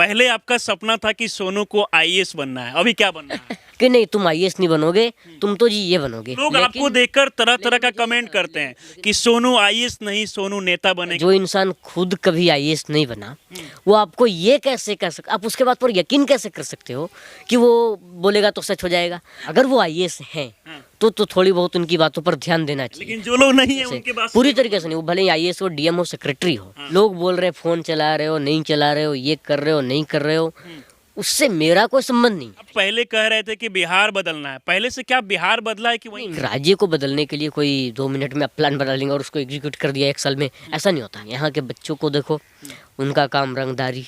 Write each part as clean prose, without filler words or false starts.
पहले आपका सपना था कि सोनू को आईएएस बनना है, अभी क्या बनना है? कि नहीं तुम आईएएस नहीं बनोगे, तुम तो जी ये बनोगे। लोग आपको देखकर तरह तरह का कमेंट करते हैं कि सोनू आईएएस नहीं, सोनू नेता बनेगा। जो इंसान खुद कभी आईएएस नहीं बना वो आपको ये कैसे कर सकते, आप उसके बात पर यकीन कैसे कर सकते हो कि वो बोलेगा तो सच हो जाएगा। अगर वो आईएएस हैं तो थोड़ी बहुत उनकी बातों पर ध्यान देना चाहिए। लेकिन जो लोग नहीं है उनके पास पूरी तरीके से नहीं, वो भले ही आईएएस हो, डीएम हो, सेक्रेटरी हो, लोग बोल रहे फोन चला रहे हो नहीं चला रहे हो, ये कर रहे हो नहीं कर रहे हो, उससे मेरा कोई संबंध नहीं। आप पहले कह रहे थे कि बिहार बदलना है, पहले से क्या बिहार बदला है कि वही? राज्य को बदलने के लिए कोई 2 मिनट में प्लान बना लेंगे और उसको एग्जीक्यूट कर दिया 1 साल में, ऐसा नहीं होता। यहाँ के बच्चों को देखो, उनका काम रंगदारी,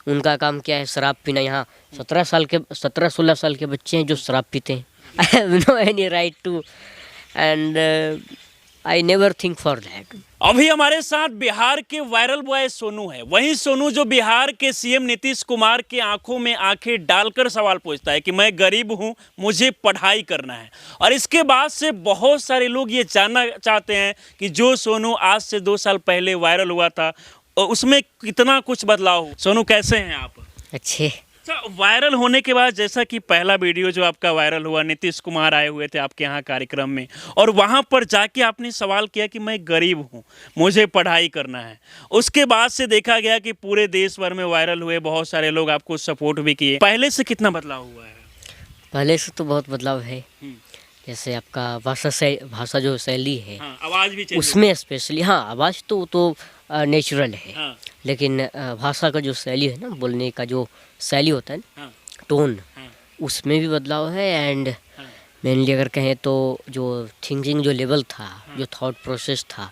उनका काम क्या है, शराब पीना। यहाँ 17-16 साल के बच्चे हैं जो शराब पीते हैं। I have no any right to and I never think for that. अभी हमारे साथ बिहार के वायरल बॉय सोनू है, वही सोनू जो बिहार के सीएम नीतीश कुमार के आंखों में आंखें डालकर सवाल पूछता है कि मैं गरीब हूं, मुझे पढ़ाई करना है। और इसके बाद से बहुत सारे लोग ये जानना चाहते हैं कि जो सोनू आज से 2 साल पहले वायरल हुआ था उसमें कितना कुछ बदलाव हो। सोनू कैसे हैं आप? अच्छे। अच्छा, वायरल होने के बाद जैसा कि पहला वीडियो जो आपका वायरल हुआ, नीतीश कुमार आए हुए थे आपके यहाँ कार्यक्रम में और वहाँ पर जाके आपने सवाल किया कि मैं गरीब हूँ, मुझे पढ़ाई करना है। उसके बाद से देखा गया कि पूरे देश भर में वायरल हुए, बहुत सारे लोग आपको सपोर्ट भी किए। पहले से कितना बदलाव हुआ है? पहले से तो बहुत बदलाव है। जैसे आपका भाषा जो शैली है, हाँ, आवाज़ भी चेंज उसमें स्पेशली, हाँ आवाज़ तो नेचुरल है, हाँ, लेकिन भाषा का जो शैली है ना, बोलने का जो शैली होता है ना, हाँ, टोन, हाँ, उसमें भी बदलाव है। एंड हाँ, मेनली अगर कहें तो जो थिंकिंग जो लेवल था, जो थॉट प्रोसेस था,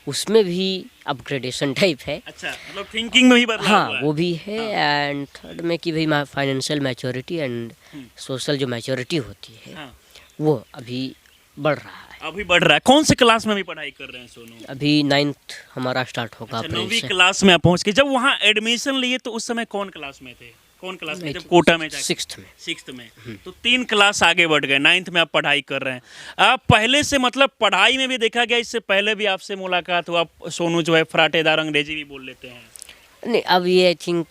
उसमें भी अपग्रेडेशन टाइप है। अच्छा, मतलब थिंकिंग में भी बदलाव हाँ हुआ है। वो भी है। एंड थर्ड में कि भाई फाइनेंशियल मैच्योरिटी एंड सोशल जो मैच्योरिटी होती है, हाँ, वो अभी बढ़ रहा है। अभी बढ़ रहा है। कौन से क्लास में अभी पढ़ाई कर रहे हैं सोनू? अभी 9th हमारा स्टार्ट होगा अच्छा, अप्रैल 9वीं से। क्लास में आप पहुंच के जब वहाँ एडमिशन लिए तो उस समय कौन क्लास में थे? कौन क्लास में जब कोटा में जाके? 6th में। 6th में। तो 3 क्लास आगे बढ़ गए, 9th में आप पढ़ाई कर रहे हैं। आप पहले से मतलब पढ़ाई में भी देखा गया, इससे पहले भी आपसे मुलाकात हुआ, सोनू जो है फराटेदार अंग्रेजी भी बोल लेते हैं। नहीं, अब ये आई थिंक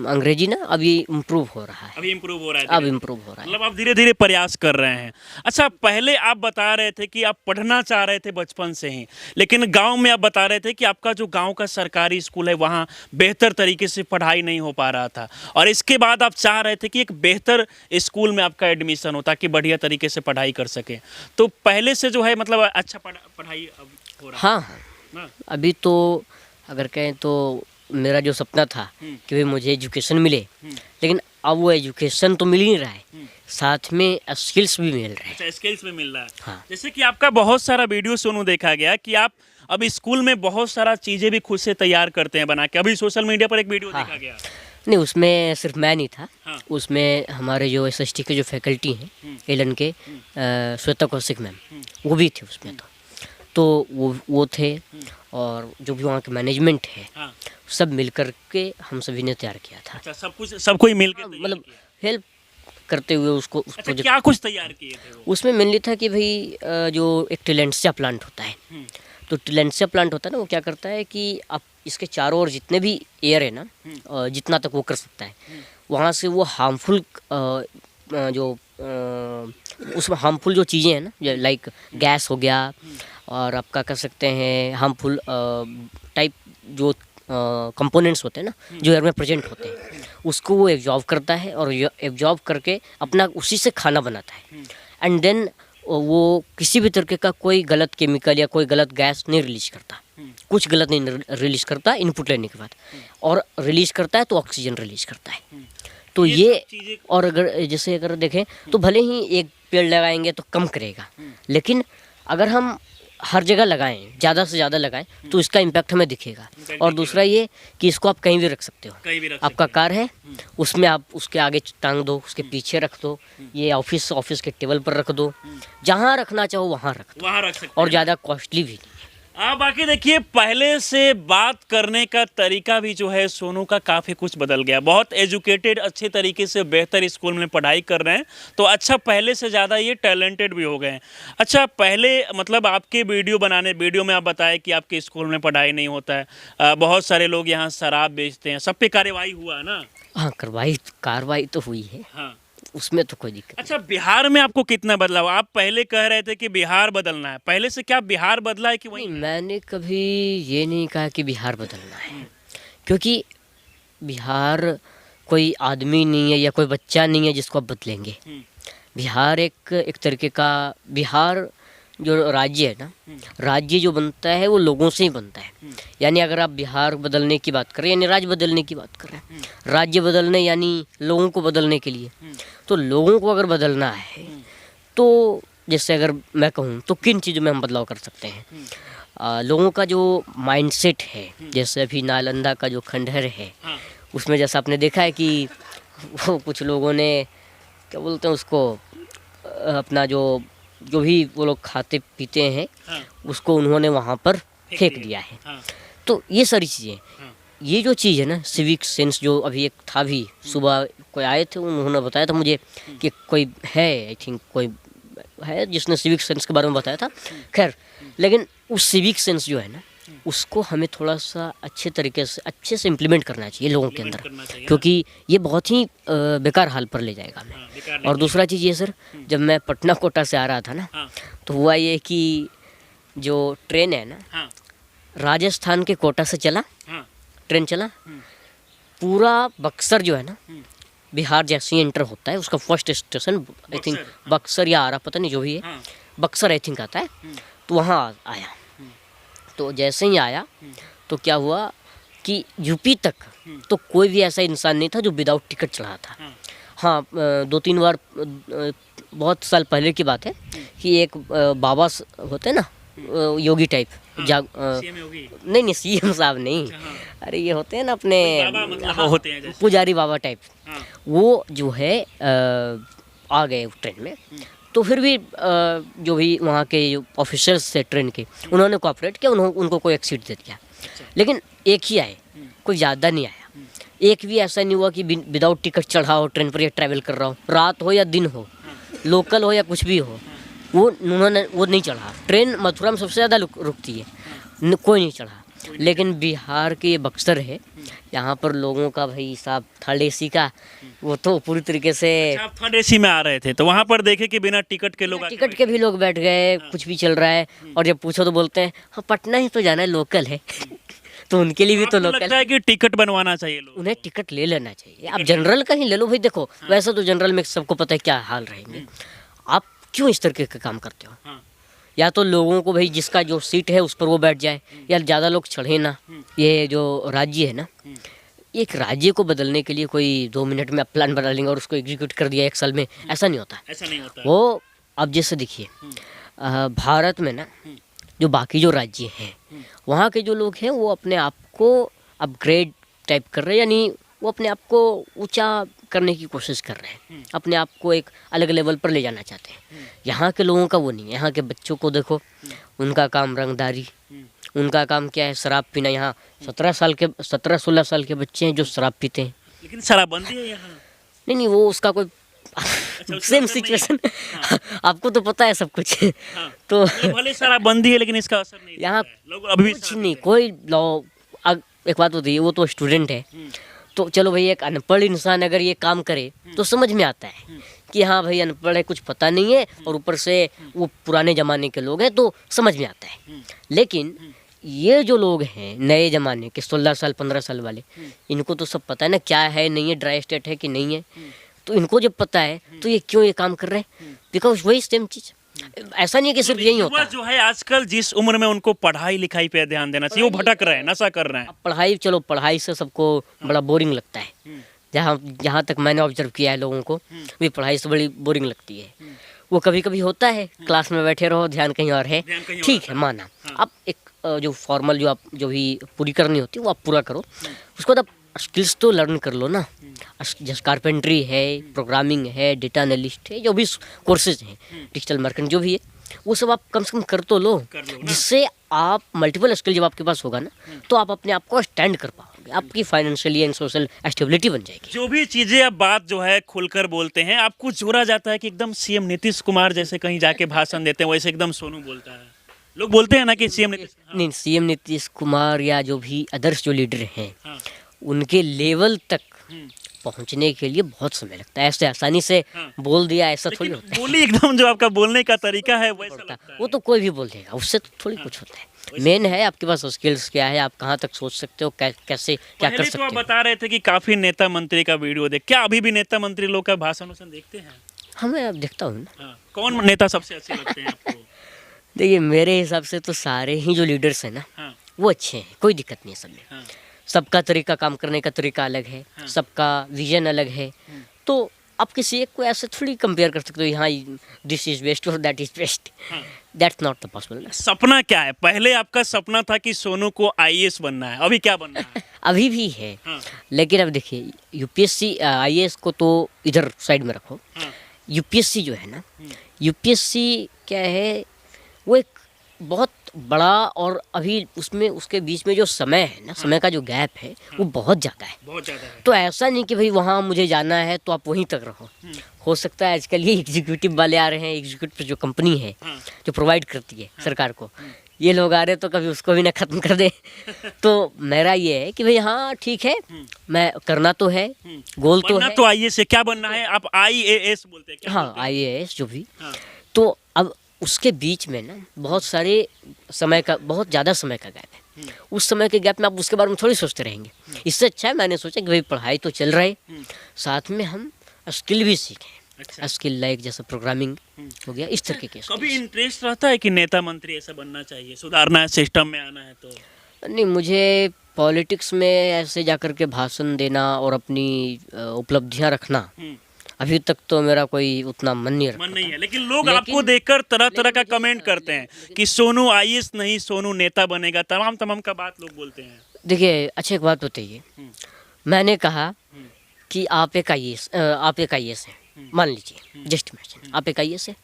अंग्रेजी ना अभी इम्प्रूव हो रहा है। अभी इम्प्रूव हो रहा है, अब इम्प्रूव हो रहा है। मतलब आप धीरे धीरे प्रयास कर रहे हैं। अच्छा, पहले आप बता रहे थे कि आप पढ़ना चाह रहे थे बचपन से ही, लेकिन गांव में आप बता रहे थे कि आपका जो गांव का सरकारी स्कूल है वहाँ बेहतर तरीके से पढ़ाई नहीं हो पा रहा था, और इसके बाद आप चाह रहे थे कि एक बेहतर स्कूल में आपका एडमिशन हो ताकि बढ़िया तरीके से पढ़ाई कर सके। तो पहले से जो है मतलब अच्छा पढ़ाई अब हो रहा है? हाँ, हाँ। अभी तो अगर कहें तो मेरा जो सपना था कि भाई मुझे एजुकेशन मिले, लेकिन अब वो एजुकेशन तो मिल ही नहीं रहा है, साथ में स्किल्स भी मिल रहे हैं। अच्छा, स्किल्स में मिल रहा है। हाँ। जैसे कि आपका बहुत सारा वीडियो सोनू देखा गया कि आप अब स्कूल में बहुत सारा चीज़ें भी खुद से तैयार करते हैं बना के। अभी सोशल मीडिया पर एक वीडियो हाँ। देखा गया। नहीं, उसमें सिर्फ मैं नहीं था। हाँ। उसमें हमारे जो एसएसटी के जो फैकल्टी हैं एलन के, श्वेता कौशिक मैम, वो भी थे उसमें। तो वो थे, और जो भी वहाँ के मैनेजमेंट है, हाँ। सब मिल कर के हम सभी ने तैयार किया था। अच्छा, सब कोई मिल के तैयार मतलब किया। हेल्प करते हुए उसको उस अच्छा, प्रोजेक्ट। क्या कुछ तैयार किए थे वो? उसमें मेनली था कि भाई जो एक टिलेंसिया प्लांट होता है, तो टिलेंसिया प्लांट होता है ना, वो क्या करता है कि आप इसके चारों ओर जितने भी एयर है ना, जितना तक वो कर सकता है, वहाँ से वो हार्मफुल जो उसमें हार्मफुल जो चीज़ें हैं ना, लाइक गैस हो गया, और आपका कह सकते हैं हार्मफुल टाइप जो कंपोनेंट्स होते हैं ना, जो एयर में प्रेजेंट होते हैं, उसको वो एब्जॉर्ब करता है, और एब्जॉर्ब करके अपना उसी से खाना बनाता है। एंड देन वो किसी भी तरीके का कोई गलत केमिकल या कोई गलत गैस नहीं रिलीज करता, कुछ गलत नहीं रिलीज करता इनपुट लेने के बाद, और रिलीज करता है तो ऑक्सीजन रिलीज करता है। तो ये, और अगर जैसे अगर देखें तो भले ही एक पेड़ लगाएंगे तो कम करेगा, लेकिन अगर हम हर जगह लगाएं, ज़्यादा से ज़्यादा लगाएं, तो इसका इम्पैक्ट हमें दिखेगा। और दूसरा ये कि इसको आप कहीं भी रख सकते हो। कहीं भी रख आपका कार है, उसमें आप उसके आगे टांग दो, उसके पीछे रख दो, ये ऑफिस के टेबल पर रख दो, जहाँ रखना चाहो वहाँ रख दो, वहाँ रख सकते और हैं। ज़्यादा कॉस्टली भी नहीं। बाकी देखिए पहले से बात करने का तरीका भी जो है सोनू का काफ़ी कुछ बदल गया। बहुत एजुकेटेड, अच्छे तरीके से बेहतर स्कूल में पढ़ाई कर रहे हैं, तो अच्छा पहले से ज़्यादा ये टैलेंटेड भी हो गए हैं। अच्छा पहले मतलब आपके वीडियो में आप बताएं कि आपके स्कूल में पढ़ाई नहीं होता है, बहुत सारे लोग यहाँ शराब बेचते हैं, सब पे कार्रवाई हुआ ना? हाँ, कार्रवाई तो हुई है, हाँ। उसमें तो कोई दिक्कत अच्छा बिहार में आपको कितना बदलाव? आप पहले कह रहे थे कि बिहार बदलना है, पहले से क्या बिहार बदला है कि नहीं। वही? मैंने कभी ये नहीं कहा कि बिहार बदलना है, क्योंकि बिहार कोई आदमी नहीं है या कोई बच्चा नहीं है जिसको आप बदलेंगे। बिहार एक तरीके का, बिहार जो राज्य है ना, राज्य जो बनता है वो लोगों से ही बनता है। यानी अगर आप बिहार बदलने की बात करें, यानी राज्य बदलने की बात करें, राज्य बदलने यानी लोगों को बदलने के लिए, तो लोगों को अगर बदलना है तो जैसे अगर मैं कहूँ तो किन चीज़ों में हम बदलाव कर सकते हैं। लोगों का जो माइंडसेट है, जैसे अभी नालंदा का जो खंडहर है, उसमें जैसा आपने देखा है कि वो कुछ लोगों ने क्या बोलते हैं उसको, अपना जो भी वो लोग खाते पीते हैं, उसको उन्होंने वहाँ पर फेंक दिया है। तो ये सारी चीज़ें, ये जो चीज़ है ना, सिविक सेंस जो अभी एक था, भी सुबह कोई आए थे, उन्होंने बताया था मुझे कि कोई है, आई थिंक कोई है जिसने सिविक सेंस के बारे में बताया था। खैर, लेकिन उस सिविक सेंस जो है ना, उसको हमें थोड़ा सा अच्छे से इम्प्लीमेंट करना चाहिए लोगों के अंदर, क्योंकि ये बहुत ही बेकार हाल पर ले जाएगा हमें। और दूसरा चीज़ ये सर, जब मैं पटना कोटा से आ रहा था ना, तो हुआ ये कि जो ट्रेन है ना, राजस्थान के कोटा से चला, ट्रेन चला, पूरा बक्सर जो है ना, बिहार जैसे ही एंटर होता है, उसका first station I think Buxar या आरा, पता नहीं जो भी है, बक्सर आई थिंक आता है, तो वहाँ आया। तो जैसे ही आया तो क्या हुआ कि यूपी तक तो कोई भी ऐसा इंसान नहीं था जो विदाउट टिकट चढ़ा था। हाँ, 2-3 बार, बहुत साल पहले की बात है कि एक बाबा होते हैं ना, योगी टाइप, नहीं सीएम साहब नहीं, अरे ये होते हैं ना अपने, मतलब होते हैं जैसे पुजारी बाबा टाइप, वो जो है आ गए ट्रेन में। तो फिर भी जो भी वहाँ के ऑफिसर्स थे ट्रेन के, उन्होंने कोऑपरेट किया, उनको कोई एक सीट दे दिया। लेकिन एक ही आए, कोई ज़्यादा नहीं आया। एक भी ऐसा नहीं हुआ कि विदाउट टिकट चढ़ा हो, ट्रेन पर ये ट्रैवल कर रहा हो, रात हो या दिन हो, लोकल हो या कुछ भी हो, वो नहीं चढ़ा। ट्रेन मथुरा में सबसे ज़्यादा रुकती है, कोई नहीं चढ़ा। लेकिन बिहार के ये बक्सर है, यहाँ पर लोगों का भाई साहब थर्ड एसी का, वो तो पूरी तरीके से। आप थर्ड एसी में आ रहे थे तो वहाँ पर देखे कि बिना टिकट के लोग टिकट के भी लोग बैठ गए, कुछ भी चल रहा है। और जब पूछो तो बोलते हैं हाँ पटना ही तो जाना है, लोकल है। तो उनके लिए भी तो लोकल लगता है कि टिकट बनवाना चाहिए लोग, उन्हें टिकट ले लेना चाहिए। आप जनरल का ही ले लो भाई। देखो वैसे तो जनरल में सबको पता है क्या हाल रहेंगे, आप क्यों इस तरीके का काम करते हो? या तो लोगों को भाई जिसका जो सीट है उस पर वो बैठ जाए, या ज़्यादा लोग चढ़े ना। ये जो राज्य है ना, एक राज्य को बदलने के लिए कोई 2 मिनट में आप प्लान बना लेंगे और उसको एग्जीक्यूट कर दिया 1 साल में, ऐसा नहीं होता। ऐसा नहीं होता। वो अब जैसे देखिए, भारत में ना जो बाकी जो राज्य हैं, वहाँ के जो लोग हैं वो अपने आप को अपग्रेड टाइप कर रहे हैं, यानी वो अपने आप को ऊंचा करने की कोशिश कर रहे हैं, अपने आप को एक अलग लेवल पर ले जाना चाहते हैं। यहाँ के लोगों का वो नहीं है। यहाँ के बच्चों को देखो, उनका काम रंगदारी, उनका काम क्या है, शराब पीना। यहाँ 17-16 साल के बच्चे हैं जो शराब पीते हैं। लेकिन शराबबंदी है यहाँ। नहीं, वो उसका कोई सेम सिचुएशन। आपको तो पता है सब कुछ। तो भले शराबबंदी है लेकिन इसका असर नहीं यहाँ लोग अभी कुछ नहीं, कोई लॉ। एक बात होती है, वो तो स्टूडेंट है, तो चलो भाई एक अनपढ़ इंसान अगर ये काम करे तो समझ में आता है कि हाँ भाई अनपढ़ है, कुछ पता नहीं है, और ऊपर से वो पुराने ज़माने के लोग हैं तो समझ में आता है। लेकिन ये जो लोग हैं नए ज़माने के 16 साल 15 साल वाले, इनको तो सब पता है ना क्या है नहीं है, ड्राई स्टेट है कि नहीं है। तो इनको जब पता है तो ये क्यों ये काम कर रहे हैं? बिकॉज वही सेम चीज़। ऐसा नहीं है कि सिर्फ यही होता है। जो है आजकल जिस उम्र में उनको पढ़ाई लिखाई पे ध्यान देना चाहिए, वो भटक रहे हैं, नशा कर रहे हैं। पढ़ाई, चलो पढ़ाई से सबको बड़ा बोरिंग लगता है। जहाँ तक मैंने ऑब्जर्व किया है लोगों को भी, पढ़ाई से बड़ी बोरिंग लगती है। वो कभी कभी होता है, क्लास में बैठे रहो, ध्यान कहीं और है, ठीक है माना। अब एक जो फॉर्मल जो भी पूरी करनी होती है वो आप पूरा करो, उसको बाद स्किल्स तो लर्न कर लो ना। जैसे कारपेंट्री है, प्रोग्रामिंग है, डेटा एनालिस्ट है, जो भी कोर्सेज हैं, डिजिटल मार्केटिंग जो भी है, वो सब आप कम से कम कर तो लो, कर लो ना। जिससे आप मल्टीपल स्किल जब आपके पास होगा ना तो आप अपने आप को स्टैंड कर पाओगे, आपकी फाइनेंशियली एंड सोशल स्टेबिलिटी बन जाएगी। जो भी चीजें अब बात जो है खुलकर बोलते हैं, आपको जोड़ा जाता है कि एकदम सीएम नीतीश कुमार जैसे कहीं जाके भाषण देते हैं वैसे एकदम सोनू बोलता है। लोग बोलते हैं ना कि सीएम नीतीश। नहीं, सीएम नीतीश कुमार या जो भी अदर्स जो लीडर हैं हाँ, उनके लेवल तक हम्म। पहुंचने के लिए बहुत समय लगता है। ऐसे आसानी से हाँ। बोल दिया ऐसा थोड़ी लेकिन होता है। बोली एकदम जो आपका बोलने का तरीका है वैसा लगता है। वो तो कोई भी बोल देगा, उससे तो थोड़ी कुछ होता है। मेन है आपके पास स्किल्स क्या है, आप कहाँ तक सोच सकते हो, कैसे क्या कर पहले तो सकते आप हो। बता रहे थे कि काफी नेता मंत्री का वीडियो देख, क्या अभी भी नेता मंत्री लोग का भाषण वाषण देखते हैं? हमें अब देखता हूँ ना, हाँ। कौन नेता सबसे अच्छे लगते हैं आपको? देखिए मेरे हिसाब से तो सारे ही जो लीडर्स हैं ना हाँ, वो अच्छे हैं, कोई दिक्कत नहीं है सब में। हाँ, सबका तरीका काम करने का तरीका अलग है, हाँ। सबका विजन अलग है। तो आप किसी एक को ऐसे थोड़ी कंपेयर कर सकते हो, हाँ दिस इज बेस्ट और दैट इज बेस्ट, हाँ। That's not the possible. सपना क्या है? पहले आपका सपना था कि सोनू को आईएएस बनना है, अभी क्या बनना है? अभी भी है, हाँ, लेकिन अब देखिए यूपीएससी आईएएस को तो इधर साइड में रखो। हाँ, यूपीएससी जो है ना, यूपीएससी क्या है, वो एक बहुत बड़ा, और अभी उसमें उसके बीच में जो समय है ना, समय का जो गैप है वो बहुत ज़्यादा है। बहुत ज्यादा है। तो ऐसा नहीं कि भाई वहाँ मुझे जाना है तो आप वहीं तक रहो। हो सकता है आजकल ये एग्जीक्यूटिव वाले आ रहे हैं, एग्जीक्यूटिव जो कंपनी है हाँ, जो प्रोवाइड करती है सरकार को, ये लोग आ रहे हैं तो कभी उसको भी ना ख़त्म कर दे। तो मेरा ये है कि भाई हाँ ठीक है, मैं करना तो है, गोल तो बनना है। तो आईएएस है, क्या बनना है? आप आईएएस बोलते हैं क्या? हाँ बोलते हैं? आईएएस जो भी। हाँ, तो अब उसके बीच में ना बहुत सारे समय का, बहुत ज़्यादा समय का गैप है। उस समय के गैप में आप उसके बारे में थोड़ी सोचते रहेंगे। इससे अच्छा है मैंने सोचा कि भाई पढ़ाई तो चल रही है, साथ में हम स्किल भी सीखें। अच्छा। स्किल लाइक जैसे प्रोग्रामिंग हो गया, इस तरीके के कभी skills। इंटरेस्ट रहता है कि नेता मंत्री ऐसा बनना चाहिए, सुधारना है, सिस्टम में आना है तो? नहीं, मुझे पॉलिटिक्स में ऐसे जाकर के भाषण देना और अपनी उपलब्धियां रखना अभी तक तो मेरा कोई उतना मन नहीं रखता। मन नहीं है, लेकिन लोग लेकिन- आपको देखकर तरह तरह का लेकिन मुझे- कमेंट करते हैं कि सोनू आईएएस नहीं, सोनू नेता बनेगा, तमाम तमाम का बात लोग बोलते हैं। देखिए अच्छा एक बात बताइए, मैंने कहा कि आप एक आईएएस हैं, मान लीजिए जस्ट इमेजिन आप एक आईएएस है,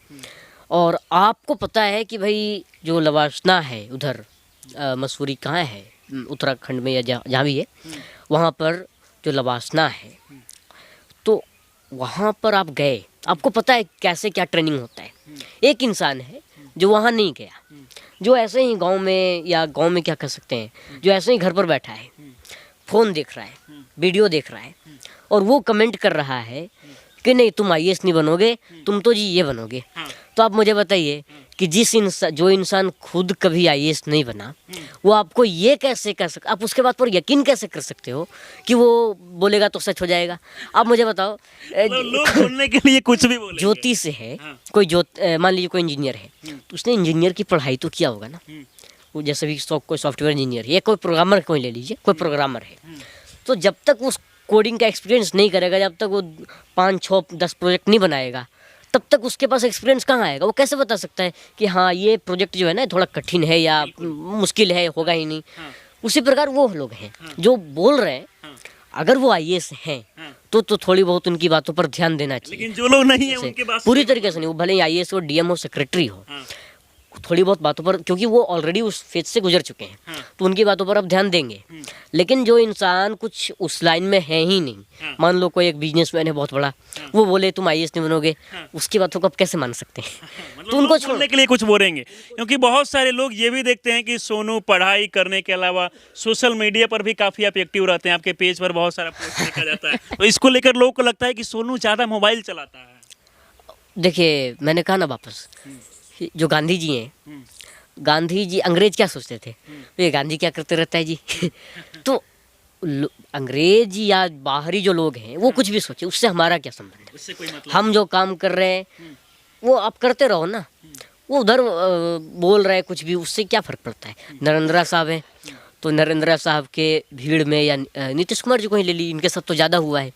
और आपको पता है कि भाई जो लवासना है उधर मसूरी कहाँ है, उत्तराखंड में या जहाँ भी है, वहाँ पर जो लवासना है, तो वहाँ पर आप गए, आपको पता है कैसे क्या ट्रेनिंग होता है। एक इंसान है जो वहाँ नहीं गया, जो ऐसे ही गांव में, या गांव में क्या कर सकते हैं, जो ऐसे ही घर पर बैठा है, फ़ोन देख रहा है, वीडियो देख रहा है, और वो कमेंट कर रहा है कि नहीं तुम आईएएस नहीं बनोगे, तुम तो जी ये बनोगे। तो आप मुझे बताइए कि जो इंसान खुद कभी आईएएस नहीं बना, वो आपको ये कैसे कर सकते, आप उसके बात पर यकीन कैसे कर सकते हो कि वो बोलेगा तो सच हो जाएगा? आप मुझे बताओ। लोग बोलने के लिए कुछ भी बोलेंगे। ज्योति से है, हाँ। कोई मान लीजिए कोई इंजीनियर है, तो उसने इंजीनियर की पढ़ाई तो किया होगा ना। वो जैसे भी कोई सॉफ्टवेयर इंजीनियर है या कोई प्रोग्रामर, कोई ले लीजिए कोई प्रोग्रामर है, तो जब तक उस कोडिंग का एक्सपीरियंस नहीं करेगा, जब तक वो 5, 6, 10 प्रोजेक्ट नहीं बनाएगा, तब तक उसके पास एक्सपीरियंस कहाँ आएगा? वो कैसे बता सकता है कि हाँ ये प्रोजेक्ट जो है ना थोड़ा कठिन है या मुश्किल है, होगा ही नहीं। उसी प्रकार वो लोग हैं जो बोल रहे हैं, अगर वो आईएएस हैं तो थोड़ी बहुत उनकी बातों पर ध्यान देना चाहिए। लेकिन जो लोग नहीं है जैसे उनके बात पूरी तरीके से नहीं, वो भले ही आईएएस हो, डीएम हो, सेक्रेटरी हो, थोड़ी बहुत बातों पर, क्योंकि वो ऑलरेडी उस फेज से गुजर चुके हैं, तो उनकी बातों पर आप ध्यान देंगे। लेकिन जो इंसान कुछ उस लाइन में है ही नहीं, मान लो कोई एक बिजनेसमैन है बहुत बड़ा, वो बोले तुम आईएएस नहीं बनोगे, उसकी बातों को आप कैसे मान सकते हैं? मतलब तो उनको लोग बोलने के लिए कुछ बोलेंगे, क्योंकि बहुत सारे लोग ये भी देखते हैं कि सोनू पढ़ाई करने के अलावा सोशल मीडिया पर भी काफ़ी आप एक्टिव रहते हैं, आपके पेज पर बहुत सारा पोस्ट देखा जाता है, तो इसको लेकर लोगों को लगता है कि सोनू ज़्यादा मोबाइल चलाता है। देखिए मैंने कहा ना वापस, जो गांधी जी हैं, गांधी जी, अंग्रेज क्या सोचते थे, तो ये गांधी क्या करते रहता है जी। तो अंग्रेज या बाहरी जो लोग हैं वो कुछ भी सोचे, उससे हमारा क्या संबंध है? उससे कोई मतलब हम जो काम कर रहे हैं वो आप करते रहो ना। वो उधर बोल रहे हैं कुछ भी, उससे क्या फ़र्क पड़ता है? नरेंद्र साहब हैं, तो नरेंद्र साहब के भीड़ में, या नीतीश कुमार जी को ही ले ली, इनके साथ तो ज़्यादा हुआ है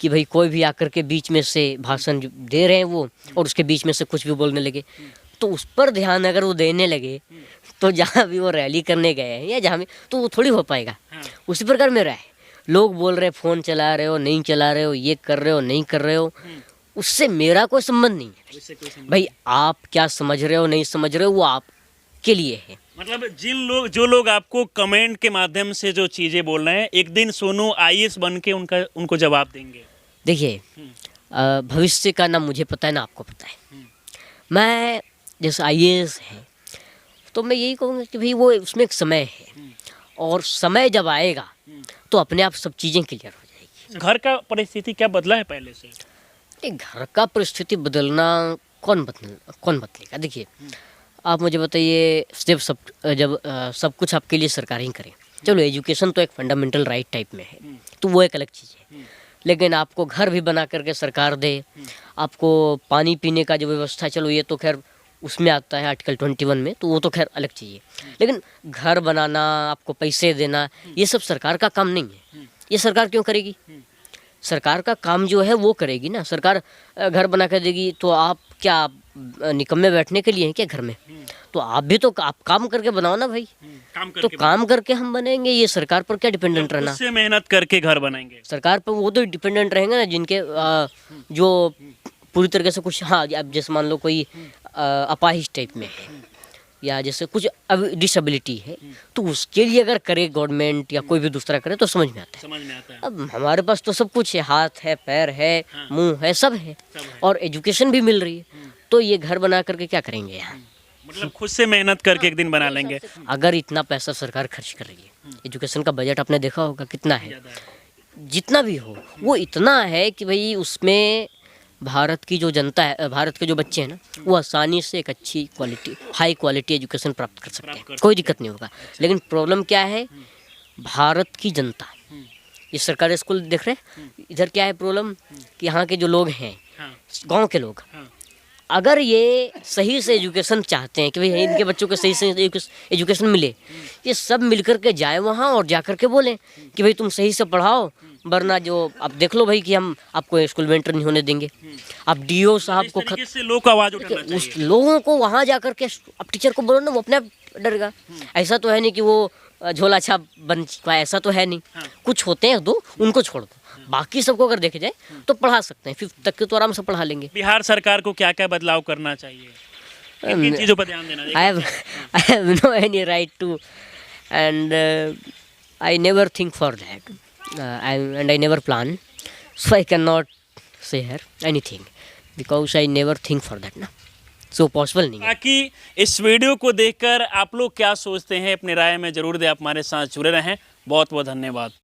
कि भाई कोई भी आकर के बीच में से भाषण दे रहे हैं वो, और उसके बीच में से कुछ भी बोलने लगे, तो उस पर ध्यान अगर वो देने लगे, तो जहाँ भी वो रैली करने गए हैं या जहाँ भी, तो वो थोड़ी हो पाएगा। उसी प्रकार मेरा है, लोग बोल रहे फ़ोन चला रहे हो, नहीं चला रहे हो, ये कर रहे हो, नहीं कर रहे हो, उससे मेरा कोई संबंध नहीं है भाई। आप क्या समझ रहे हो नहीं समझ रहे हो वो आपके लिए है। मतलब जो लोग आपको कमेंट के माध्यम से जो चीजें बोल रहे हैं, एक दिन सोनू आईएएस बन के उनको जवाब देंगे। देखिए भविष्य का ना मुझे पता है ना आपको पता है। मैं जैसे आईएएस है तो मैं यही कहूँगा कि भाई वो उसमें एक समय है और समय जब आएगा तो अपने आप सब चीज़ें क्लियर हो जाएगी। घर का परिस्थिति क्या बदला है पहले से? नहीं, घर का परिस्थिति बदलना कौन बदलेगा? देखिए आप मुझे बताइए, जब सब कुछ आपके लिए सरकार ही करे, चलो एजुकेशन तो एक फंडामेंटल राइट टाइप में है तो वो एक अलग चीज़ है, लेकिन आपको घर भी बना करके सरकार दे, आपको पानी पीने का जो व्यवस्था, चलो ये तो खैर उसमें आता है आर्टिकल 21 में, तो वो तो खैर अलग चीज़ है, लेकिन घर बनाना, आपको पैसे देना, ये सब सरकार का काम नहीं है। ये सरकार क्यों करेगी? सरकार का काम जो है वो करेगी ना। सरकार घर बना कर देगी तो आप क्या निकम्मे बैठने के लिए हैं क्या घर में? तो आप भी तो आप काम करके बनाओ ना भाई। तो काम करके हम बनेंगे, ये सरकार पर क्या डिपेंडेंट रहना? उससे मेहनत करके घर बनाएंगे। सरकार पर वो तो डिपेंडेंट रहेंगे ना जिनके जो पूरी तरीके से कुछ, हाँ अब जैसे मान लो कोई अपाहिज टाइप में है या जैसे कुछ डिसेबिलिटी है, तो उसके लिए अगर करे गवर्नमेंट या कोई भी दूसरा करे तो समझ में आता है। अब हमारे पास तो सब कुछ है, हाथ है, पैर है, मुंह है, सब है और एजुकेशन भी मिल रही है, तो ये घर बना करके क्या करेंगे यहाँ? मतलब खुद से मेहनत करके एक दिन बना लेंगे। अगर इतना पैसा सरकार खर्च कर रही है, एजुकेशन का बजट आपने देखा होगा कितना है, जितना भी हो वो इतना है कि भाई उसमें भारत की जो जनता है, भारत के जो बच्चे हैं ना, वो आसानी से एक अच्छी क्वालिटी, हाई क्वालिटी एजुकेशन प्राप्त कर सकते हैं, कोई दिक्कत नहीं होगा। लेकिन प्रॉब्लम क्या है? भारत की जनता, ये सरकारी स्कूल देख रहे हैं, इधर क्या है प्रॉब्लम कि यहाँ के जो लोग हैं, गांव के लोग, अगर ये सही से एजुकेशन चाहते हैं कि भाई इनके बच्चों को सही से एजुकेशन मिले, ये सब मिलकर के जाए वहाँ और जा कर के बोलें कि भाई तुम सही से पढ़ाओ, वरना जो आप देख लो भाई कि हम आपको स्कूल में एंटर नहीं होने देंगे। आप डीओ साहब को लोगों को आवाज उठाना चाहिए। उस लोगों को वहाँ जा कर के आप टीचर को बोलो ना, वो अपने आप डरेगा। ऐसा तो है नहीं कि वो झोला छाप बन चुका है, ऐसा तो है नहीं। कुछ होते हैं दो, उनको छोड़ दो, बाकी सबको अगर देखे जाए तो पढ़ा सकते हैं, 5th तक के तो आराम से पढ़ा लेंगे। बिहार सरकार को क्या क्या बदलाव करना चाहिए, किन चीजों पर ध्यान देना चाहिए? I have no any right to, and I never think for that, and I never plan, so I cannot say here anything because I never think for that ना, so possible नहीं है। बाकी इस वीडियो को देखकर आप लोग क्या सोचते हैं, अपनी राय में जरूर दें। आप हमारे साथ जुड़े रहें। बहुत बहुत धन्यवाद।